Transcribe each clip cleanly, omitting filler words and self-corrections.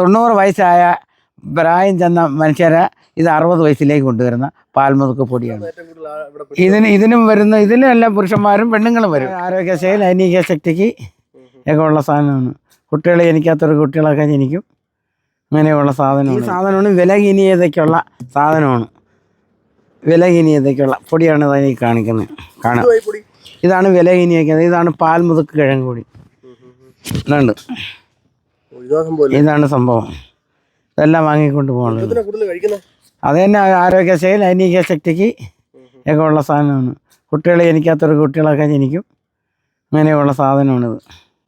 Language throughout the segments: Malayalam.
90 വയസ്സായ പ്രായം ചെന്ന മനുഷ്യരെ ഇത് 60 വയസ്സിലേക്ക് കൊണ്ടുവരുന്ന പാൽമുതുക്ക് പൊടിയാണ്. ഇതിനും വരുന്ന ഇതിനെല്ലാം പുരുഷന്മാരും പെണ്ണുങ്ങളും വരും. ആരോഗ്യശൈലി ലൈംഗിക ശക്തിക്ക് ഒക്കെ ഉള്ള സാധനമാണ്. കുട്ടികളെ ജനിക്കാത്തൊരു കുട്ടികളൊക്കെ ജനിക്കും. അങ്ങനെയുള്ള സാധനമാണ്. ഈ സാധനമാണ് വിലഹീനതയ്ക്കുള്ള സാധനമാണ്. വിലഹീനതയ്ക്കുള്ള പൊടിയാണ് അതിന് കാണിക്കുന്നത്. കാണാം, ഇതാണ് വിലഹീനത. ഇതാണ് പാൽമുതുക്ക് കിഴങ്ങ് പൊടി. ഇതുണ്ട്, ഇതാണ് സംഭവം. ഇതെല്ലാം വാങ്ങിക്കൊണ്ട് പോകുന്നത്. അത് തന്നെ ആരോഗ്യശൈലി ലൈംഗിക ശക്തിക്ക് ഒക്കെ ഉള്ള സാധനമാണ്. കുട്ടികളെ ജനിക്കാത്തൊരു കുട്ടികളൊക്കെ ജനിക്കും. അങ്ങനെയുള്ള സാധനമാണിത്.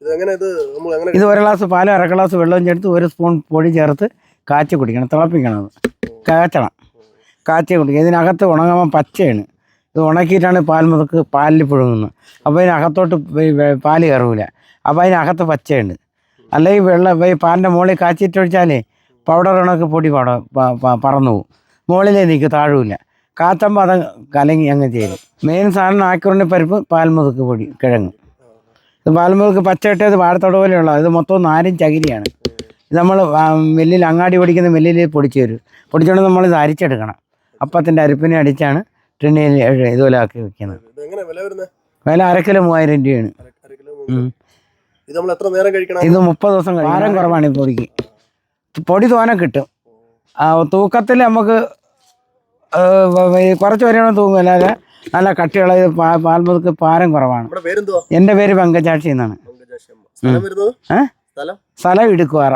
ഇത് 1 ഗ്ലാസ് പാലും 1/2 ഗ്ലാസ് വെള്ളവും ചേർത്ത് 1 സ്പൂൺ പൊടി ചേർത്ത് കാച്ചി കുടിക്കണം. തിളപ്പിക്കണം. അത് കാച്ചണം. കാച്ചി കുടിക്കുക. ഇതിനകത്ത് ഉണങ്ങാൻ പച്ചയാണ്. ഇത് ഉണക്കിയിട്ടാണ് പാൽമുതുക്ക് പാലിൽ പുഴുങ്ങുന്നത്. അപ്പോൾ ഇതിനകത്തോട്ട് പാല് കയറൂല. അപ്പോൾ അതിനകത്ത് പച്ചയുണ്ട്. അല്ലെങ്കിൽ ഈ പാലിൻ്റെ മുകളിൽ കാച്ചിട്ടൊഴിച്ചാലേ പൗഡർ കണക്ക് പൊടി പറന്നു പോകും. മുകളിലേ നിൽക്കും, താഴൂല. കാച്ചുമ്പോൾ അത് കലങ്ങി അങ്ങ് ചേരും. മെയിൻ സാധനം ആക്കുറിൻ്റെ പരിപ്പ്, പാൽമുതുക്ക് പൊടി, കിഴങ്ങ്. ഇത് പാൽമുതുക്ക് പച്ചയിട്ടത് വാഴത്തോട് പോലെയുള്ള ഇത് മൊത്തം നാരും ചകിരിയാണ്. ഇത് നമ്മൾ മില്ലിൽ അങ്ങാടി പൊടിക്കുന്ന മില്ലിൽ പൊടിച്ച് തരും. പൊടിച്ചുകൊണ്ട് നമ്മളിത് അരിച്ചെടുക്കണം. അപ്പത്തിൻ്റെ അരിപ്പിനെ അടിച്ചാണ് ടിന്നിൽ ഇതുപോലെ ആക്കി വെക്കുന്നത്. വില 1/2 കിലോ 3000 രൂപയാണ്. ഇത് 30 ദിവസം കഴിയും. ഭാരം കുറവാണ് ഈ പൊടിക്ക്. പൊടി തോനെ കിട്ടും. തൂക്കത്തിൽ നമുക്ക് കുറച്ച് വരെയാണ് തൂങ്ങും. അല്ലാതെ നല്ല കട്ടിയുള്ള പാൽമുതുക്ക് ഭാരം കുറവാണ്. എൻ്റെ പേര് പങ്കജാക്ഷി എന്നാണ്. സ്ഥലം ഇടുക്കുവാറ.